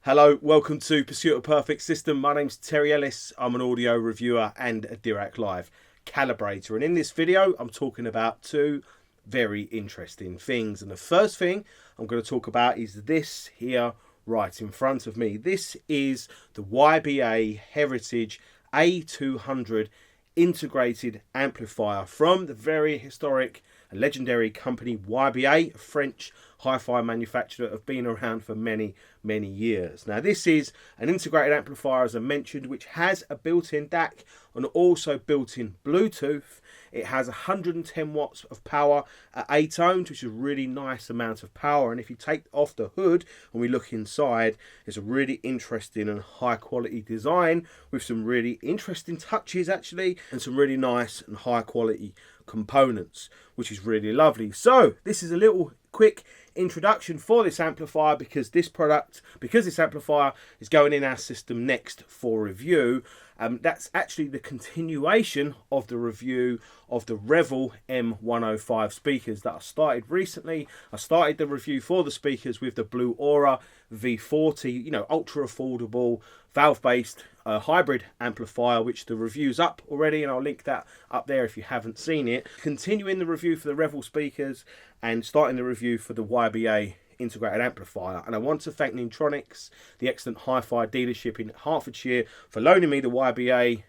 Hello, welcome to Pursuit of Perfect System. My name's Terry Ellis. I'm an audio reviewer and a Dirac Live Calibrator. And in this video, I'm talking about two very interesting things. And the first thing I'm going to talk about is this here right in front of me. This is the YBA Heritage A200 integrated amplifier from the very historic and legendary company YBA, a French hi-fi manufacturer that have been around for many years. Now this is an integrated amplifier, as I mentioned, which has a built-in DAC and also built-in Bluetooth. It has 110 watts of power at A200, which is a really nice amount of power. And if you take off the hood and we look inside, it's a really interesting and high quality design with some really interesting touches actually, and some really nice and high quality components, which is really lovely. So this is a little quick introduction for this amplifier because this amplifier is going in our system next for review. That's actually the continuation of the review of the Revel M105 speakers that I started recently. I started the review for the speakers with the Blue Aura V40, ultra affordable valve-based hybrid amplifier, which the review's up already, and I'll link that up there if you haven't seen it. Continuing the review for the Revel speakers and starting the review for the YBA integrated amplifier. And I want to thank Nintronics, the excellent hi-fi dealership in Hertfordshire, for loaning me the YBA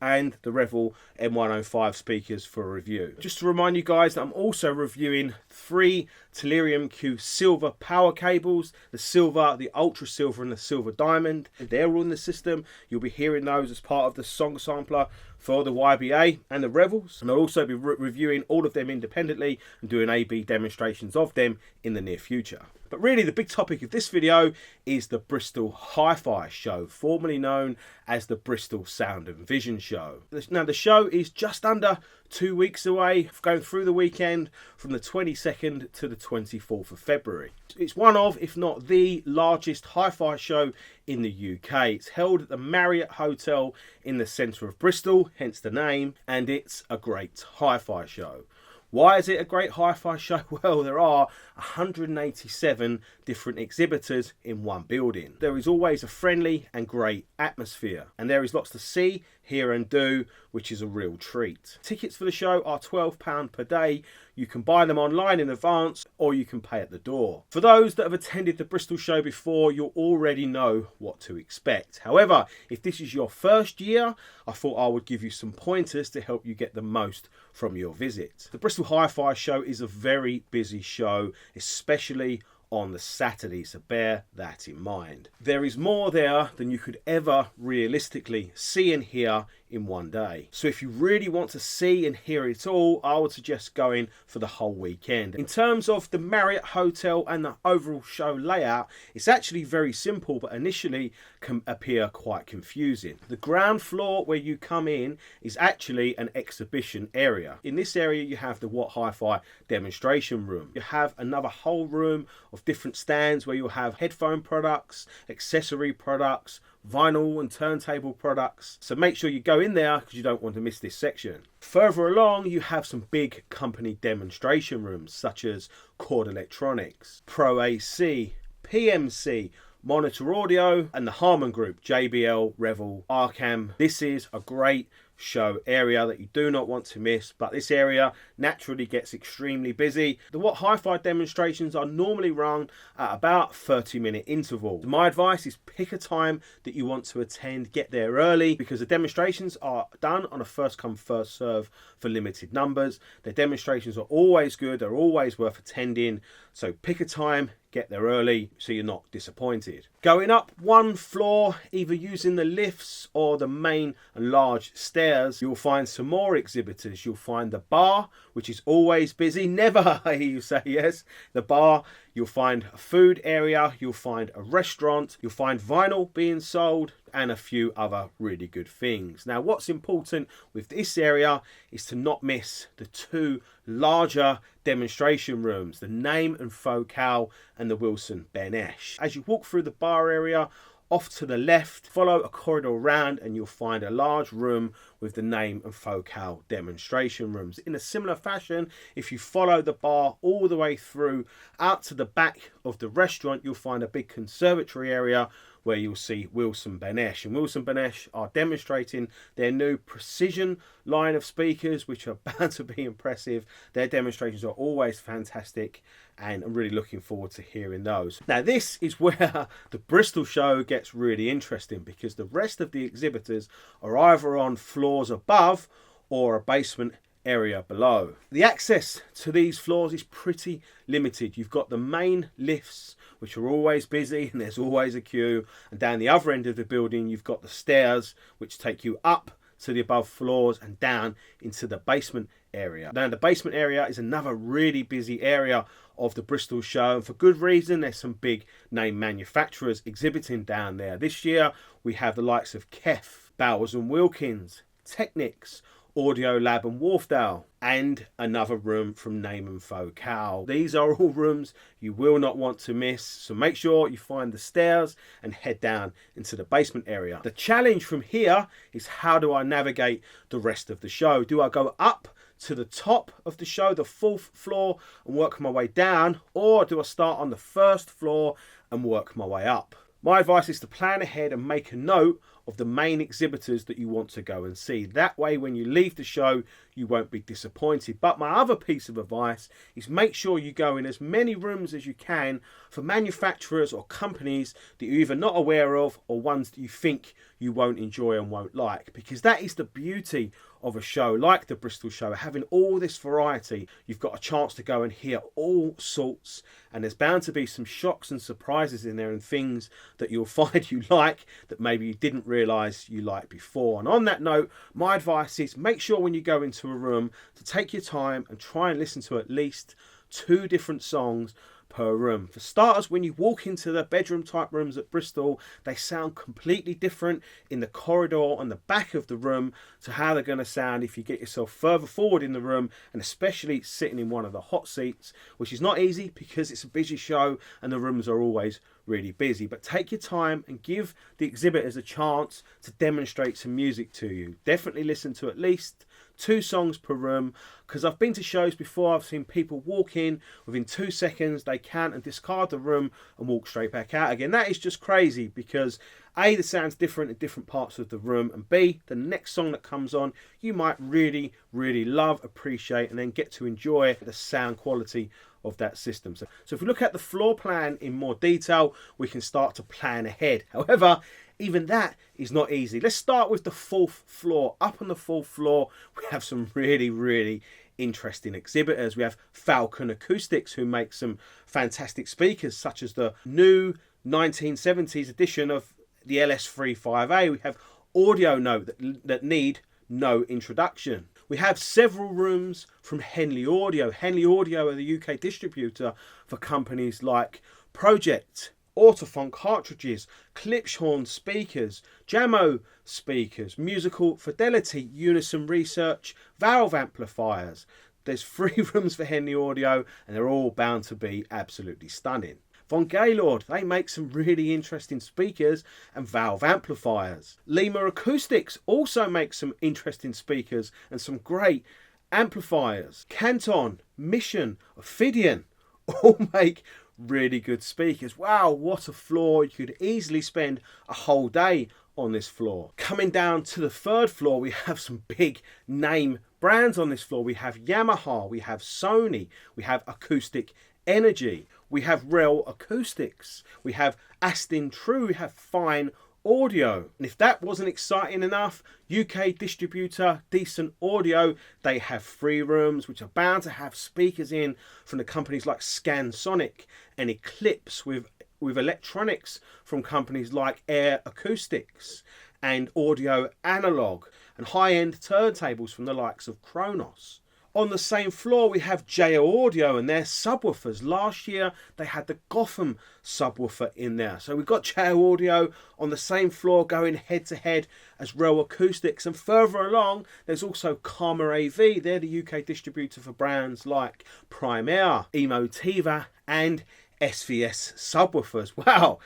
and the Revel M105 speakers for a review. Just to remind you guys that I'm also reviewing 3 Tellurium Q silver power cables, the silver, the ultra silver and the silver diamond. They're all in the system. You'll be hearing those as part of the song sampler for the YBA and the Revels, and I'll also be reviewing all of them independently and doing A/B demonstrations of them in the near future. But really the big topic of this video is the Bristol Hi-Fi Show, formerly known as the Bristol Sound and Vision Show. Now the show is just under 2 weeks away, going through the weekend from the 22nd to the 24th of February. It's one of, if not the largest hi-fi show in the UK. It's held at the Marriott Hotel in the centre of Bristol, hence the name, and it's a great hi-fi show. Why is it a great hi-fi show? Well, there are 187 different exhibitors in one building. There is always a friendly and great atmosphere, and there is lots to see, hear and do, which is a real treat. Tickets for the show are £12 per day. You can buy them online in advance or you can pay at the door. For those that have attended the Bristol show before, you'll already know what to expect. However, if this is your first year, I thought I would give you some pointers to help you get the most from your visit. The Bristol Hi-Fi Show is a very busy show, especially on the Saturday, so bear that in mind. There is more there than you could ever realistically see and hear in one day. So if you really want to see and hear it all, I would suggest going for the whole weekend. In terms of the Marriott Hotel and the overall show layout, it's actually very simple, but initially can appear quite confusing. The ground floor where you come in is actually an exhibition area. In this area you have the What Hi-Fi demonstration room. You have another whole room of different stands where you'll have headphone products, accessory products, vinyl and turntable products. So make sure you go in there because you don't want to miss this section. Further along you have some big company demonstration rooms such as Chord Electronics, Pro AC, PMC, Monitor Audio and the Harman Group, JBL, Revel, Arcam. This is a great show area that you do not want to miss, but this area naturally gets extremely busy. The What Hi-Fi demonstrations are normally run at about 30-minute intervals. My advice is pick a time that you want to attend, get there early, because the demonstrations are done on a first come first serve for limited numbers. The demonstrations are always good, they're always worth attending, so pick a time, get there early so you're not disappointed. Going up one floor, either using the lifts or the main and large stairs, you'll find some more exhibitors. You'll find the bar, which is always busy. Never I hear you say yes. The bar. You'll find a food area, you'll find a restaurant, you'll find vinyl being sold, and a few other really good things. Now, what's important with this area is to not miss the 2 larger demonstration rooms, the Name and Focal and the Wilson Ben Esch. As you walk through the bar area, off to the left, follow a corridor round and you'll find a large room with the Name and Focal demonstration rooms. In a similar fashion, if you follow the bar all the way through out to the back of the restaurant, you'll find a big conservatory area where you'll see Wilson Benesch. And Wilson Benesch are demonstrating their new precision line of speakers, which are bound to be impressive. Their demonstrations are always fantastic, and I'm really looking forward to hearing those. Now, this is where the Bristol show gets really interesting, because the rest of the exhibitors are either on floors above or a basement area below. The access to these floors is pretty limited. You've got the main lifts, which are always busy and there's always a queue, and down the other end of the building you've got the stairs, which take you up to the above floors and down into the basement area. Now, the basement area is another really busy area of the Bristol show, and for good reason. There's some big name manufacturers exhibiting down there. This year we have the likes of Kef, Bowers and Wilkins, Technics, Audio Lab and Wharfdale, and another room from Name and Focal. These are all rooms you will not want to miss, so make sure you find the stairs and head down into the basement area. The challenge from here is, how do I navigate the rest of the show? Do I go up to the top of the show, the 4th floor, and work my way down, or do I start on the 1st floor and work my way up? My advice is to plan ahead and make a note of the main exhibitors that you want to go and see. That way, when you leave the show, you won't be disappointed. But my other piece of advice is, make sure you go in as many rooms as you can for manufacturers or companies that you're either not aware of or ones that you think you won't enjoy and won't like, because that is the beauty of a show like the Bristol show. Having all this variety, you've got a chance to go and hear all sorts, and there's bound to be some shocks and surprises in there, and things that you'll find you like that maybe you didn't realise you liked before. And on that note, my advice is, make sure when you go into a room to take your time and try and listen to at least 2 different songs per room. For starters, when you walk into the bedroom type rooms at Bristol, they sound completely different in the corridor and the back of the room to how they're going to sound if you get yourself further forward in the room, and especially sitting in one of the hot seats, which is not easy because it's a busy show and the rooms are always really busy. But take your time and give the exhibitors a chance to demonstrate some music to you. Definitely listen to at least 2 songs per room, because I've been to shows before, I've seen people walk in, within 2 seconds they can and discard the room and walk straight back out again. That is just crazy, because A, the sound's different in different parts of the room, and B, the next song that comes on you might really love, appreciate, and then get to enjoy the sound quality of that system. So if we look at the floor plan in more detail, we can start to plan ahead. However, even that is not easy. Let's start with the 4th floor. Up on the 4th floor, we have some really interesting exhibitors. We have Falcon Acoustics, who make some fantastic speakers, such as the new 1970s edition of the LS35A. We have Audio Note that need no introduction. We have several rooms from Henley Audio. Henley Audio are the UK distributor for companies like Project, Autophon cartridges, Klipschorn speakers, Jammo speakers, Musical Fidelity, Unison Research, valve amplifiers. There's 3 rooms for Henley Audio, and they're all bound to be absolutely stunning. Von Gaylord, they make some really interesting speakers and valve amplifiers. Lima Acoustics also make some interesting speakers and some great amplifiers. Canton, Mission, Ophidian all make really good speakers. Wow, what a floor. You could easily spend a whole day on this floor. Coming down to the 3rd floor, we have some big name brands on this floor. We have Yamaha, we have Sony, we have Acoustic Energy, we have Rel Acoustics, we have Aston True, we have Fine Audio. And if that wasn't exciting enough, UK distributor Decent Audio, they have 3 rooms which are bound to have speakers in from the companies like Scansonic and Eclipse, with electronics from companies like Air Acoustics and Audio Analog, and high-end turntables from the likes of Kronos. On the same floor, we have JO Audio and their subwoofers. Last year, they had the Gotham subwoofer in there. So we've got JO Audio on the same floor going head-to-head as Rel Acoustics. And further along, there's also Karma AV. They're the UK distributor for brands like Prime Air, Emotiva, and SVS subwoofers. Wow!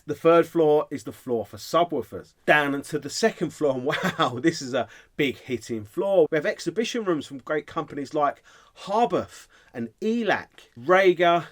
The 3rd floor is the floor for subwoofers. Down into the 2nd floor, and wow, this is a big hitting floor. We have exhibition rooms from great companies like Harbuff and ELAC, Rager,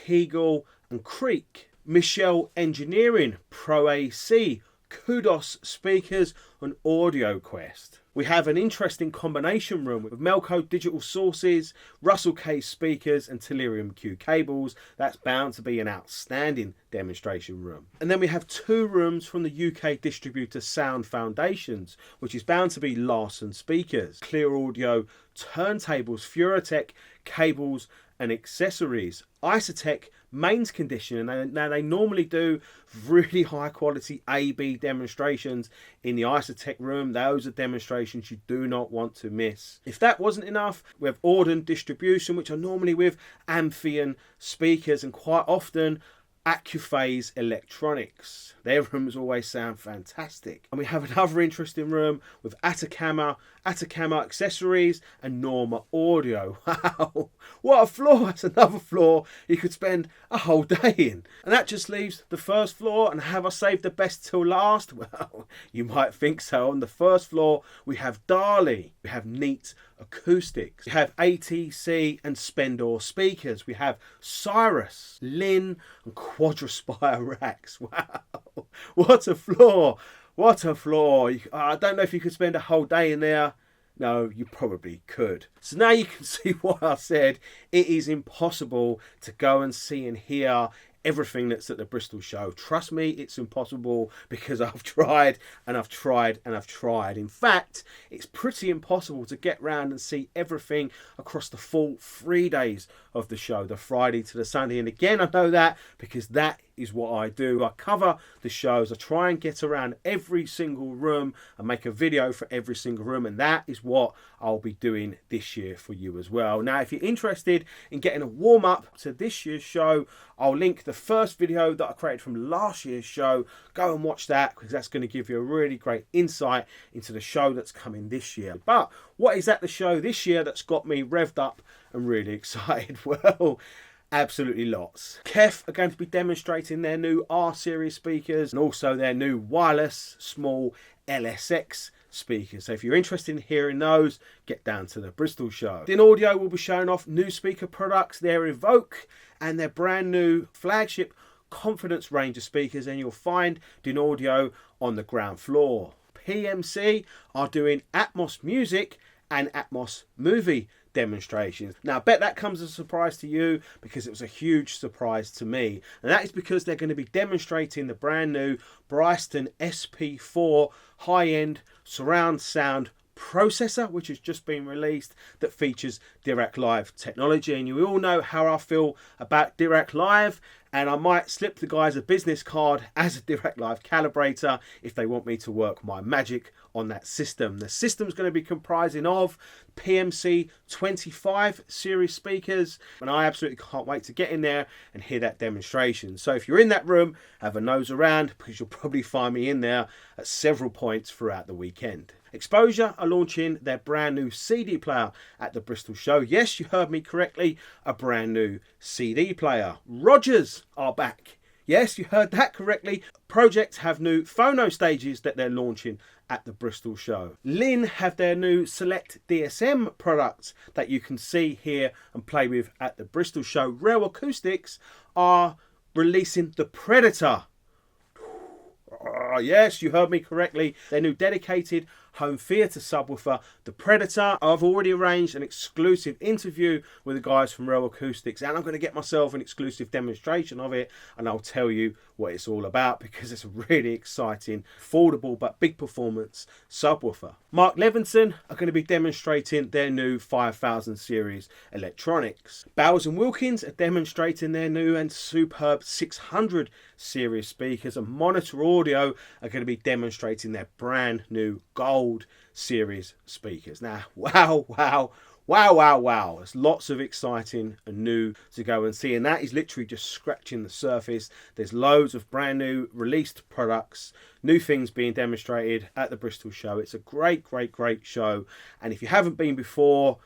Hegel and Creek. Michelle Engineering, Pro AC, Kudos Speakers and Audio Quest. We have an interesting combination room with Melco digital sources, Russell Case speakers and Tellurium Q cables. That's bound to be an outstanding demonstration room. And then we have 2 rooms from the UK distributor Sound Foundations, which is bound to be Larson speakers, Clear Audio, turntables, Furatech, cables and accessories, Isotech, mains conditioning. Now they normally do really high quality A/B demonstrations in the Isotech room. Those are demonstrations you do not want to miss. If that wasn't enough, we have Auden distribution, which are normally with Amphion speakers and quite often Accuphase electronics. Their rooms always sound fantastic. And we have another interesting room with Atacama accessories and Norma audio. Wow, what a floor. That's another floor you could spend a whole day in. And that just leaves the first floor. And have I saved the best till last? Well, you might think so. On the first floor we have Dali, we have Neat acoustics, we have ATC and Spendor speakers, we have Cyrus, Lin and Quadraspire racks. Wow, what a floor, what a floor. I don't know if you could spend a whole day in there. No, you probably could. So now you can see why I said it is impossible to go and see and hear everything that's at the Bristol show. Trust me, it's impossible, because I've tried and I've tried and I've tried. In fact, it's pretty impossible to get round and see everything across the full 3 days of the show, the Friday to the Sunday. And again, I know that because that is what I do. I cover the shows. I try and get around every single room and make a video for every single room, and that is what I'll be doing this year for you as well. Now, if you're interested in getting a warm-up to this year's show, I'll link the first video that I created from last year's show. Go and watch that, because that's going to give you a really great insight into the show that's coming this year. But what is at the show this year that's got me revved up and really excited? Well, absolutely lots. Kef are going to be demonstrating their new R-Series speakers and also their new wireless small LSX speakers. So if you're interested in hearing those, get down to the Bristol show. Din Audio will be showing off new speaker products, their Evoke and their brand new flagship Confidence range of speakers, and you'll find Din Audio on the ground floor. PMC are doing Atmos music and Atmos movie demonstrations. Now, I bet that comes as a surprise to you, because it was a huge surprise to me. And that is because they're going to be demonstrating the brand new Bryston SP4 high-end surround sound processor, which has just been released, that features Dirac Live technology. And you all know how I feel about Dirac Live, and I might slip the guys a business card as a Dirac Live calibrator if they want me to work my magic on that system. The system's going to be comprising of PMC 25 series speakers, and I absolutely can't wait to get in there and hear that demonstration. So if you're in that room, have a nose around, because you'll probably find me in there at several points throughout the weekend. Exposure are launching their brand new CD player at the Bristol show. Yes, you heard me correctly, a brand new CD player. Rogers are back. Yes, you heard that correctly. Project have new phono stages that they're launching at the Bristol show. Lin have their new Select DSM products that you can see, hear and play with at the Bristol show. Rare Acoustics are releasing the Predator. Yes, you heard me correctly. Their new dedicated home theatre subwoofer, the Predator. I've already arranged an exclusive interview with the guys from Rare Acoustics, and I'm going to get myself an exclusive demonstration of it, and I'll tell you what it's all about, because it's a really exciting, affordable but big performance subwoofer. Mark Levinson are going to be demonstrating their new 5000 series electronics. Bowers & Wilkins are demonstrating their new and superb 600 series speakers, and Monitor Audio are going to be demonstrating their brand new Gold series speakers. Now, wow. There's lots of exciting and new to go and see, and that is literally just scratching the surface. There's loads of brand new released products, new things being demonstrated at the Bristol show. It's a great show, and if you haven't been before,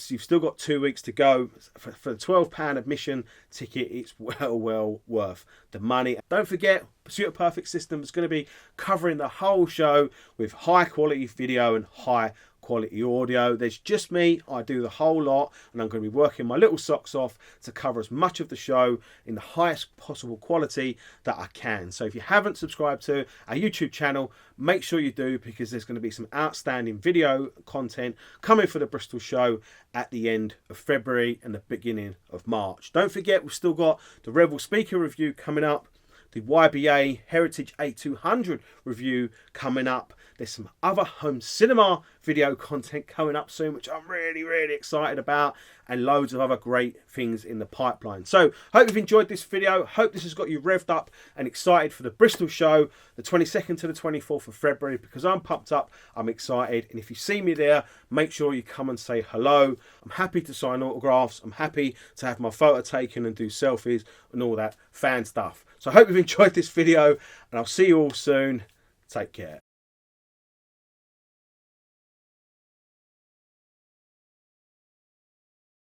you've still got 2 weeks to go. For the £12 admission ticket. It's well worth the money. Don't forget, Pursuit of Perfect System is going to be covering the whole show with high quality video and high quality audio. There's just me. I do the whole lot, and I'm going to be working my little socks off to cover as much of the show in the highest possible quality that I can. So if you haven't subscribed to our YouTube channel, make sure you do, because there's going to be some outstanding video content coming for the Bristol show at the end of February and the beginning of March. Don't forget, we've still got the Revel speaker review coming up, the YBA Heritage A200 review coming up. There's some other home cinema video content coming up soon, which I'm really excited about, and loads of other great things in the pipeline. So hope you've enjoyed this video. Hope this has got you revved up and excited for the Bristol show, the 22nd to the 24th of February, because I'm pumped up, I'm excited. And if you see me there, make sure you come and say hello. I'm happy to sign autographs. I'm happy to have my photo taken and do selfies and all that fan stuff. So I hope you've enjoyed this video, and I'll see you all soon. Take care.